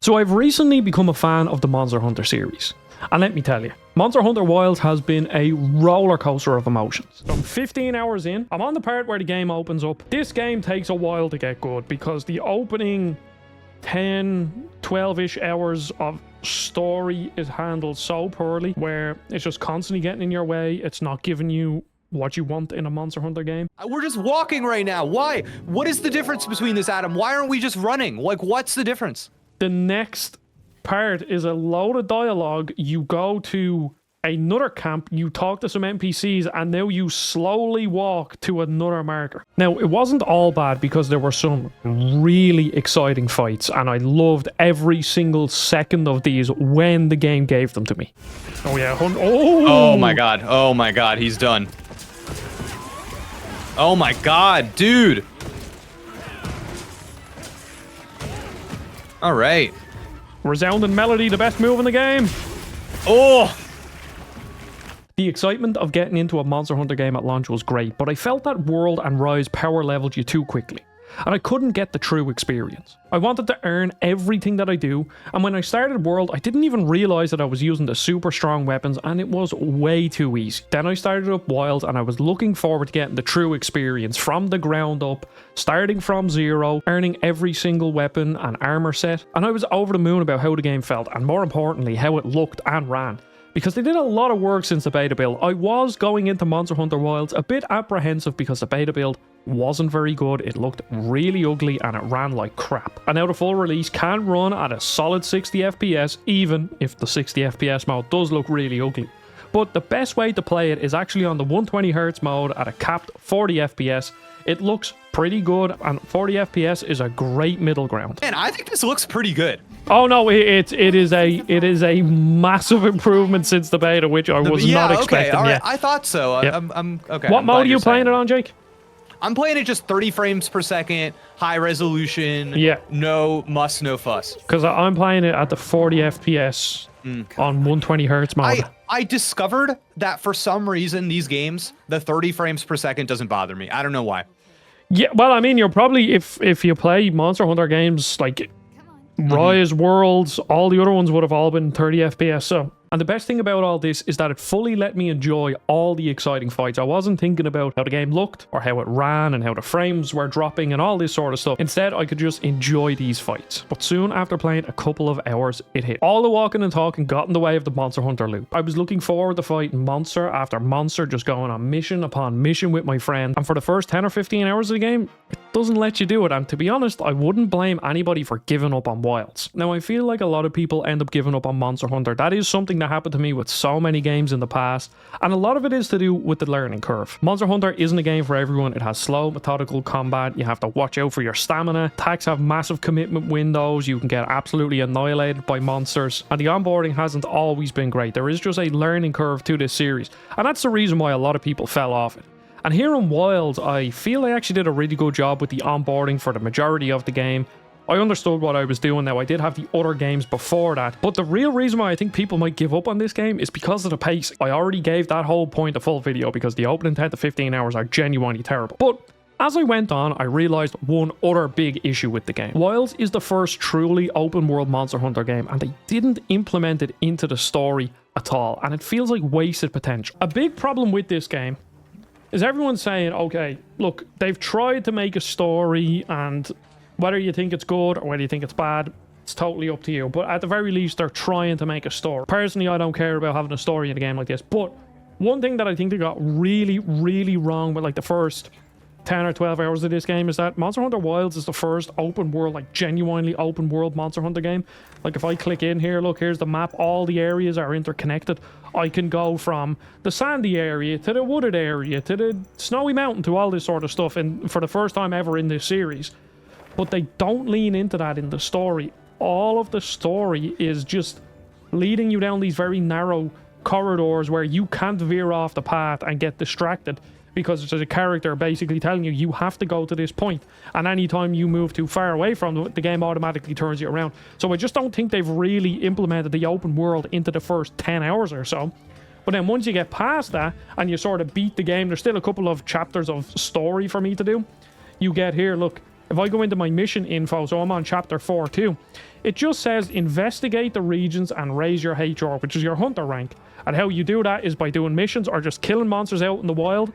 So I've recently become a fan of the Monster Hunter series. And let me tell you, Monster Hunter Wilds has been a roller coaster of emotions. I'm 15 hours in. I'm on the part where the game opens up. This game takes a while to get good because the opening 10, 12-ish hours of story is handled so poorly where it's just constantly getting in your way. It's not giving you what you want in a Monster Hunter game. We're just walking right now. Why? What is the difference between this, Adam? Why aren't we just running? Like, what's the difference? The next part is a load of dialogue. You go to another camp, you talk to some NPCs, and now you slowly walk to another marker. Now, it wasn't all bad because there were some really exciting fights, and I loved every single second of these when the game gave them to me. Oh yeah, oh my god, he's done. Oh my god, dude. All right. Resounding melody, the best move in the game. Oh! The excitement of getting into a Monster Hunter game at launch was great, but I felt that World and Rise power leveled you too quickly, and I couldn't get the true experience. I wanted to earn everything that I do, and when I started World, I didn't even realize that I was using the super strong weapons, and it was way too easy. Then I started up Wild, and I was looking forward to getting the true experience from the ground up, starting from zero, earning every single weapon and armor set, and I was over the moon about how the game felt, and more importantly, how it looked and ran. Because they did a lot of work since the beta build. I was going into Monster Hunter Wilds a bit apprehensive because the beta build wasn't very good, it looked really ugly, and it ran like crap. And now the full release can run at a solid 60 FPS, even if the 60 FPS mode does look really ugly. But the best way to play it is actually on the 120Hz mode at a capped 40 FPS. It looks pretty good, and 40 FPS is a great middle ground. Man, I think this looks pretty good. Oh no, it is a massive improvement since the beta, which I was not expecting. All right. Yeah, I thought so. Yep. I'm okay. What I'm mode glad are you you're playing saying it on, Jake? I'm playing it just 30 frames per second, high resolution. Yeah. No muss, no fuss. Because I'm playing it at the 40 FPS on 120Hz mode. I discovered that for some reason these games, the 30 frames per second doesn't bother me. I don't know why. Yeah, well, I mean, you're probably, if you play Monster Hunter games like Rise, Worlds, all the other ones would have all been 30 FPS, so. And the best thing about all this is that it fully let me enjoy all the exciting fights. I wasn't thinking about how the game looked, or how it ran, and how the frames were dropping, and all this sort of stuff. Instead, I could just enjoy these fights. But soon after playing a couple of hours, it hit. All the walking and talking got in the way of the Monster Hunter loop. I was looking forward to fighting monster after monster, just going on mission upon mission with my friend. And for the first 10 or 15 hours of the game, it doesn't let you do it. And to be honest, I wouldn't blame anybody for giving up on Wilds. Now, I feel like a lot of people end up giving up on Monster Hunter. That is something that happened to me with so many games in the past, and a lot of it is to do with the learning curve. Monster Hunter isn't a game for everyone. It has slow, methodical combat. You have to watch out for your stamina. Attacks have massive commitment windows. You can get absolutely annihilated by monsters, and the onboarding hasn't always been great. There is just a learning curve to this series, and that's the reason why a lot of people fell off it. And here in Wilds, I feel I actually did a really good job with the onboarding for the majority of the game. I understood what I was doing. Now, I did have the other games before that, but the real reason why I think people might give up on this game is because of the pace. I already gave that whole point a full video because the opening 10 to 15 hours are genuinely terrible. But as I went on, I realized one other big issue with the game. Wilds is the first truly open world Monster Hunter game, and they didn't implement it into the story at all, and it feels like wasted potential. A big problem with this game is everyone's saying, okay, look, they've tried to make a story, and whether you think it's good or whether you think it's bad, it's totally up to you. But at the very least, they're trying to make a story. Personally, I don't care about having a story in a game like this. But one thing that I think they got really, really wrong with like the first 10 or 12 hours of this game is that Monster Hunter Wilds is the first open world, like genuinely open world Monster Hunter game. Like if I click in here, look, here's the map. All the areas are interconnected. I can go from the sandy area to the wooded area to the snowy mountain to all this sort of stuff. And for the first time ever in this series. But they don't lean into that in the story. All of the story is just leading you down these very narrow corridors where you can't veer off the path and get distracted because there's a character basically telling you you have to go to this point, and anytime you move too far away from the game automatically turns you around. So I just don't think they've really implemented the open world into the first 10 hours or so. But then once you get past that and you sort of beat the game, there's still a couple of chapters of story for me to do. You get here, look, if I go into my mission info, so I'm on chapter 4 too, It just says investigate the regions and raise your HR, which is your hunter rank. And how you do that is by doing missions or just killing monsters out in the wild.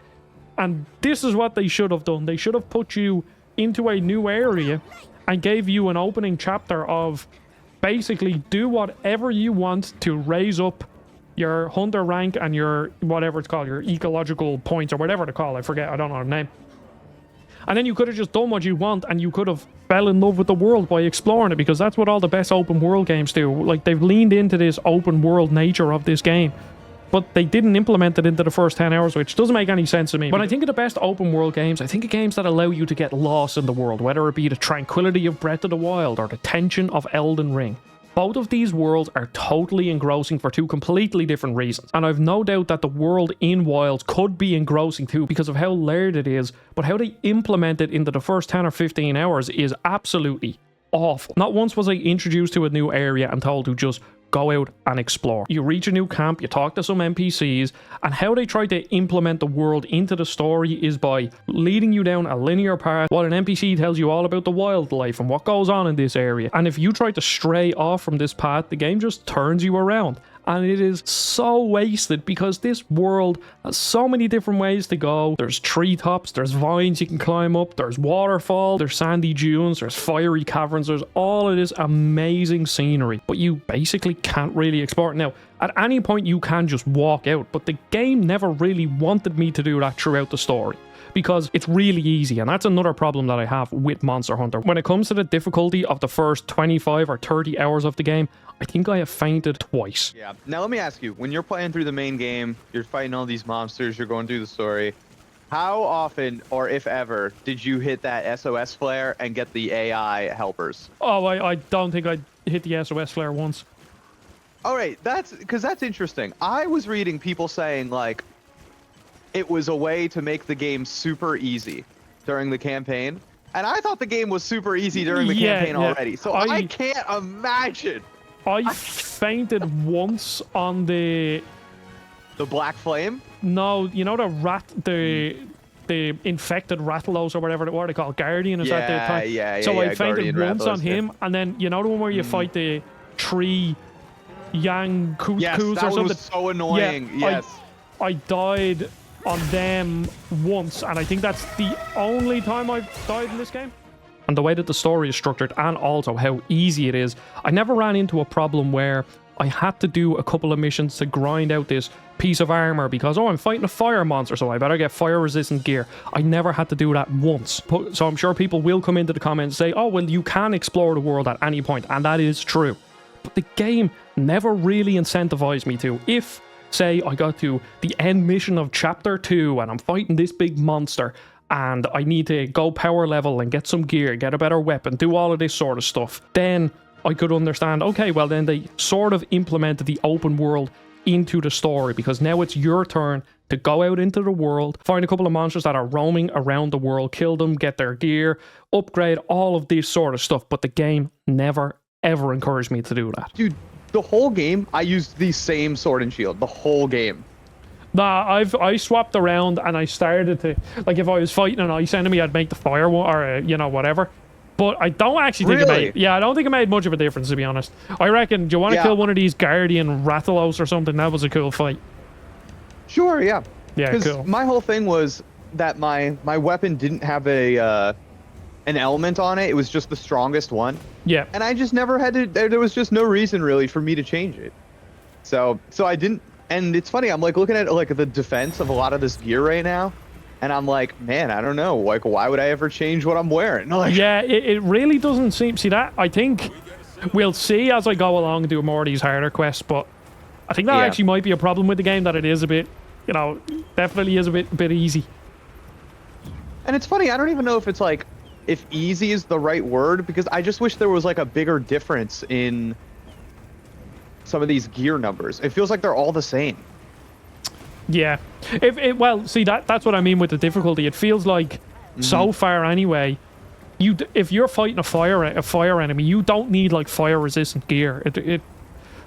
And this is what they should have done. They should have put you into a new area and gave you an opening chapter of basically do whatever you want to raise up your hunter rank and your whatever it's called, your ecological points or whatever to call it. I forget, I don't know the name. And then you could have just done what you want and you could have fell in love with the world by exploring it, because that's what all the best open world games do. Like, they've leaned into this open world nature of this game, but they didn't implement it into the first 10 hours, which doesn't make any sense to me. When I think of the best open world games, I think of games that allow you to get lost in the world, whether it be the tranquility of Breath of the Wild or the tension of Elden Ring. Both of these worlds are totally engrossing for two completely different reasons, and I've no doubt that the world in Wilds could be engrossing too because of how layered it is, but how they implement it into the first 10 or 15 hours is absolutely awful. Not once was I introduced to a new area and told to just go out and explore. You reach a new camp, you talk to some NPCs, and how they try to implement the world into the story is by leading you down a linear path while an NPC tells you all about the wildlife and what goes on in this area. And if you try to stray off from this path, the game just turns you around. And it is so wasted because this world has so many different ways to go. There's treetops, there's vines you can climb up, there's waterfall, there's sandy dunes, there's fiery caverns, there's all of this amazing scenery. But you basically can't really explore it. Now, at any point you can just walk out, but the game never really wanted me to do that throughout the story, because it's really easy, and that's another problem that I have with Monster Hunter. When it comes to the difficulty of the first 25 or 30 hours of the game, I think I have fainted twice. Yeah. Now let me ask you, when you're playing through the main game, you're fighting all these monsters, you're going through the story, how often, or if ever, did you hit that SOS flare and get the AI helpers? Oh, I don't think I hit the SOS flare once. All right, that's interesting. I was reading people saying, like, it was a way to make the game super easy during the campaign, and I thought the game was super easy during the campaign already, so I can't imagine. I fainted once on the Black Flame? No, you know the infected Rathalos or whatever, what are they called? Guardian, is that the type? Yeah, so I fainted Guardian once Rathalos, on him, and then you know the one where you fight the tree Yang Kutkus yes, or something? Was so annoying. Yeah, yes. I died on them once, and I think that's the only time I've died in this game. And the way that the story is structured, and also how easy it is, I never ran into a problem where I had to do a couple of missions to grind out this piece of armor because, oh, I'm fighting a fire monster, so I better get fire resistant gear. I never had to do that once. So I'm sure people will come into the comments and say, oh, well, you can explore the world at any point, and that is true. But the game never really incentivized me to. If, say, I got to the end mission of chapter 2 and I'm fighting this big monster and I need to go power level and get some gear, get a better weapon, do all of this sort of stuff, then I could understand, okay, well then they sort of implemented the open world into the story, because now it's your turn to go out into the world, find a couple of monsters that are roaming around the world, kill them, get their gear, upgrade, all of this sort of stuff. But the game never, ever encouraged me to do that. Dude, the whole game, I used the same sword and shield. The whole game. Nah, I swapped around and I started to, like, if I was fighting an ice enemy, I'd make the fire one, or, you know, whatever. But I don't actually think it made... Yeah, I don't think it made much of a difference, to be honest. I reckon, do you want to kill one of these Guardian Rathalos or something? That was a cool fight. Sure, yeah. Yeah, cool. My whole thing was that my weapon didn't have an element on it. It was just the strongest one. Yeah. And I just never had to... There was just no reason, really, for me to change it. So I didn't... And it's funny, I'm, like, looking at, like, the defense of a lot of this gear right now. And I'm like, man, I don't know. Like, why would I ever change what I'm wearing? Like, yeah, it really doesn't seem... See, that, I think we'll see as I go along and do more of these harder quests, but I think that actually might be a problem with the game, that it is a bit, you know, definitely is a bit easy. And it's funny, I don't even know if it's, like, if easy is the right word, because I just wish there was, like, a bigger difference in some of these gear numbers. It feels like they're all the same. Yeah. Well, see, that's what I mean with the difficulty. It feels like so far anyway, if you're fighting a fire enemy, you don't need, like, fire resistant gear.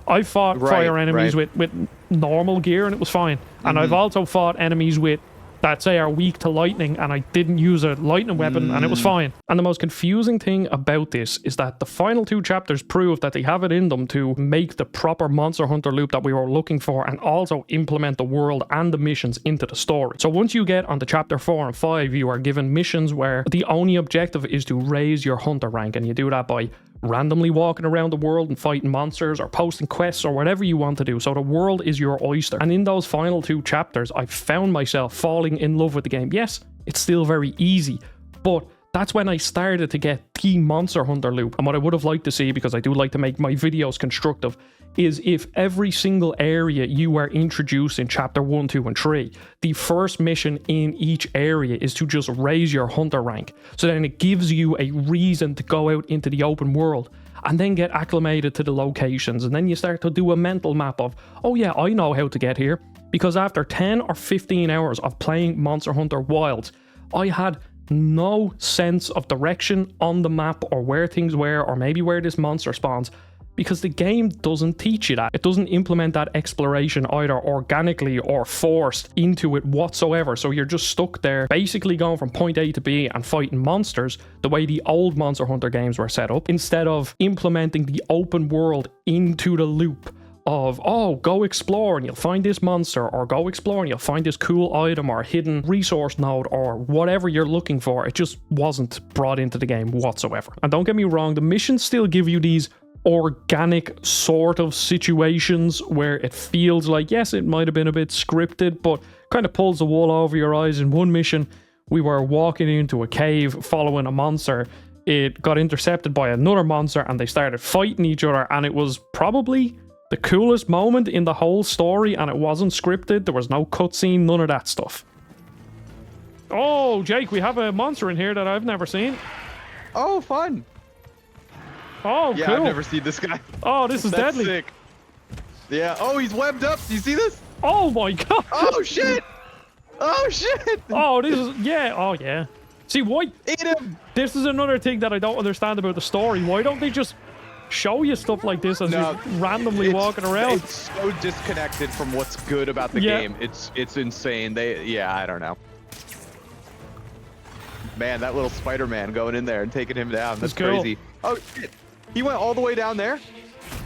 I fought fire enemies with normal gear and it was fine. And I've also fought enemies with that say are weak to lightning, and I didn't use a lightning weapon and it was fine. And the most confusing thing about this is that the final 2 chapters prove that they have it in them to make the proper Monster Hunter loop that we were looking for, and also implement the world and the missions into the story. So once you get onto chapter 4 and 5, you are given missions where the only objective is to raise your hunter rank, and you do that by randomly walking around the world and fighting monsters or posting quests or whatever you want to do. So the world is your oyster. And in those final 2 chapters, I found myself falling in love with the game. Yes, it's still very easy, but that's when I started to get the Monster Hunter loop. And what I would have liked to see, because I do like to make my videos constructive, is if every single area you were introduced in chapter 1, 2, and 3, the first mission in each area is to just raise your hunter rank. So then it gives you a reason to go out into the open world and then get acclimated to the locations. And then you start to do a mental map of, oh yeah, I know how to get here. Because after 10 or 15 hours of playing Monster Hunter Wilds, I had no sense of direction on the map or where things were, or maybe where this monster spawns, because the game doesn't teach you that. It doesn't implement that exploration either organically or forced into it whatsoever. So you're just stuck there basically going from point A to B and fighting monsters the way the old Monster Hunter games were set up, instead of implementing the open world into the loop of, oh, go explore and you'll find this monster, or go explore and you'll find this cool item or hidden resource node or whatever you're looking for. It just wasn't brought into the game whatsoever. And don't get me wrong, the missions still give you these organic sort of situations where it feels like, yes, it might have been a bit scripted, but kind of pulls the wool over your eyes. In one mission, we were walking into a cave following a monster. It got intercepted by another monster and they started fighting each other, and it was probably the coolest moment in the whole story, and it wasn't scripted. There was no cutscene, none of that stuff. Oh, Jake, we have a monster in here that I've never seen. Oh, fun. Oh, yeah, cool. I've never seen this guy. Oh, this is That's deadly. Sick. Yeah. Oh, he's webbed up. Do you see this? Oh my god. Oh shit. Oh shit. Oh, this is, yeah. Oh yeah. See, why? Eat him. This is another thing that I don't understand about the story. Why don't they just show you stuff like this as you're randomly walking around? It's so disconnected from what's good about the game. It's insane. I don't know. Man, that little Spider-Man going in there and taking him down. That's crazy. Oh shit. He went all the way down there?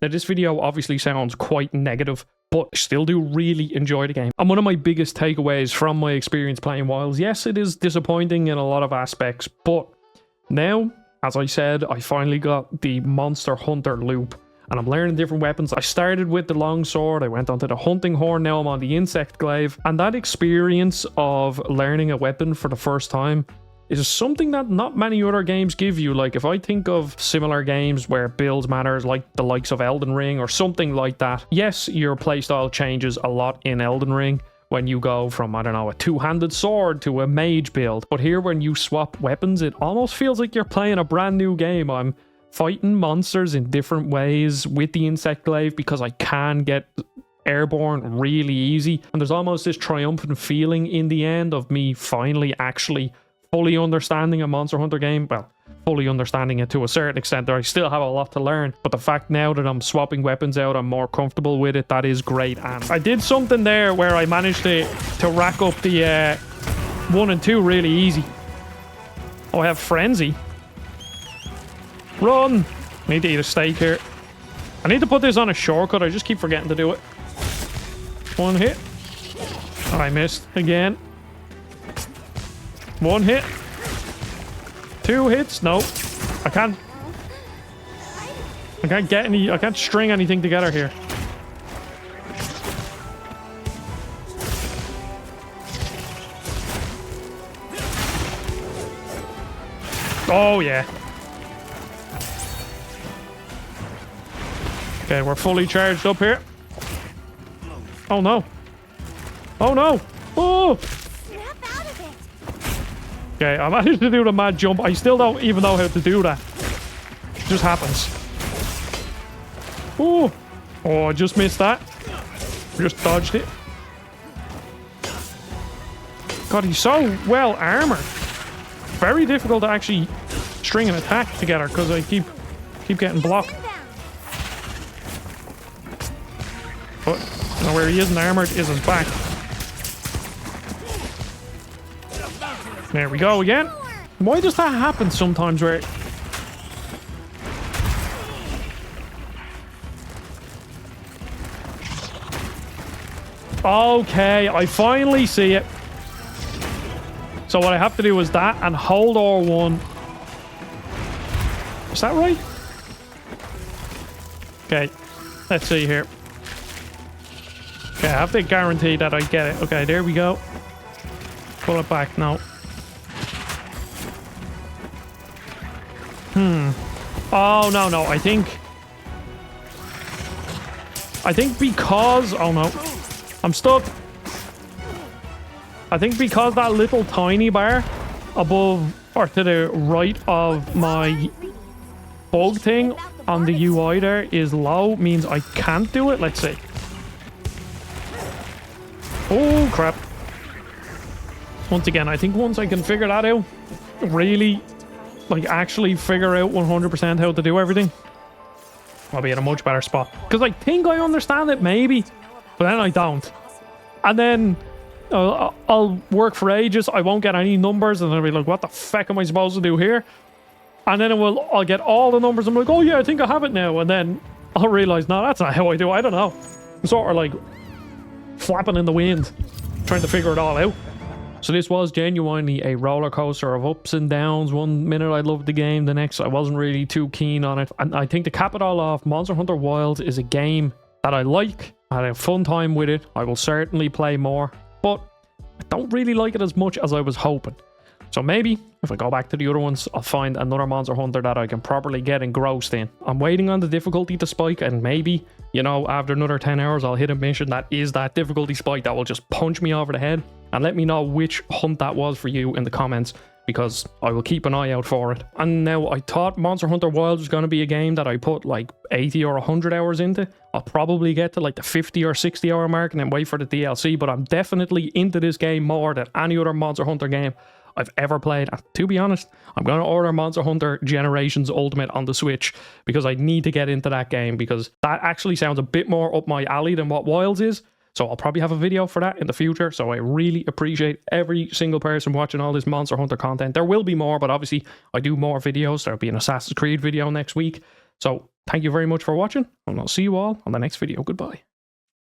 Now, this video obviously sounds quite negative, but I still do really enjoy the game. And one of my biggest takeaways from my experience playing Wilds, yes, it is disappointing in a lot of aspects, but now, as I said, I finally got the Monster Hunter loop, and I'm learning different weapons. I started with the longsword, I went onto the hunting horn, now I'm on the insect glaive, and that experience of learning a weapon for the first time is something that not many other games give you. Like, if I think of similar games where builds matters, like the likes of Elden Ring or something like that, yes, your playstyle changes a lot in Elden Ring when you go from, I don't know, a two-handed sword to a mage build. But here, when you swap weapons, it almost feels like you're playing a brand new game. I'm fighting monsters in different ways with the insect glaive because I can get airborne really easy. And there's almost this triumphant feeling in the end of me finally actually fully understanding a Monster Hunter game. Well, fully understanding it to a certain extent. I still have a lot to learn, but the fact now that I'm swapping weapons out, I'm more comfortable with it. That is great. And I did something there where I managed to rack up the 1 and 2 really easy. Oh, I have Frenzy. Run! I need to eat a steak here. I need to put this on a shortcut. I just keep forgetting to do it. 1 hit. Oh, I missed again. 1 hit. 2 hits. No. I can't get any. I can't string anything together here. Oh yeah. Okay, we're fully charged up here. Oh no. Oh no. Oh. Okay, I managed to do the mad jump. I still don't even know how to do that. It just happens. Oh, I just missed that. Just dodged it. God, he's so well armored. Very difficult to actually string an attack together because I keep getting blocked. But where he isn't armored is his back. There we go again. Why does that happen sometimes where... Okay, I finally see it. So what I have to do is that and hold R1. Is that right? Okay, let's see here. Okay, I have to guarantee that I get it. Okay, there we go. Pull it back now. Oh, no. I think because... Oh, no. I'm stuck. I think because that little tiny bar above or to the right of my bug thing on the UI there is low means I can't do it. Let's see. Oh, crap. Once again, I think once I can figure that out, really, like, actually figure out 100% how to do everything, I'll be in a much better spot. Because I think I understand it, maybe, but then I don't. And then I'll work for ages, I won't get any numbers, and I'll be like, what the fuck am I supposed to do here? And then I'll get all the numbers, I'm like, oh yeah, I think I have it now. And then I'll realize, no, that's not how I do it. I don't know. I'm sort of like flapping in the wind, trying to figure it all out. So this was genuinely a roller coaster of ups and downs. One minute I loved the game, the next I wasn't really too keen on it. And I think to cap it all off, Monster Hunter Wilds is a game that I like. I had a fun time with it. I will certainly play more, but I don't really like it as much as I was hoping. So maybe if I go back to the other ones, I'll find another Monster Hunter that I can properly get engrossed in. I'm waiting on the difficulty to spike, and maybe, you know, after another 10 hours, I'll hit a mission that is that difficulty spike that will just punch me over the head. And let me know which hunt that was for you in the comments, because I will keep an eye out for it. And now, I thought Monster Hunter Wilds was going to be a game that I put like 80 or 100 hours into. I'll probably get to like the 50 or 60 hour mark and then wait for the DLC, but I'm definitely into this game more than any other Monster Hunter game I've ever played. And to be honest, I'm going to order Monster Hunter Generations Ultimate on the Switch because I need to get into that game, because that actually sounds a bit more up my alley than what Wilds is. So I'll probably have a video for that in the future. So I really appreciate every single person watching all this Monster Hunter content. There will be more, but obviously I do more videos. There'll be an Assassin's Creed video next week. So thank you very much for watching, and I'll see you all on the next video. Goodbye.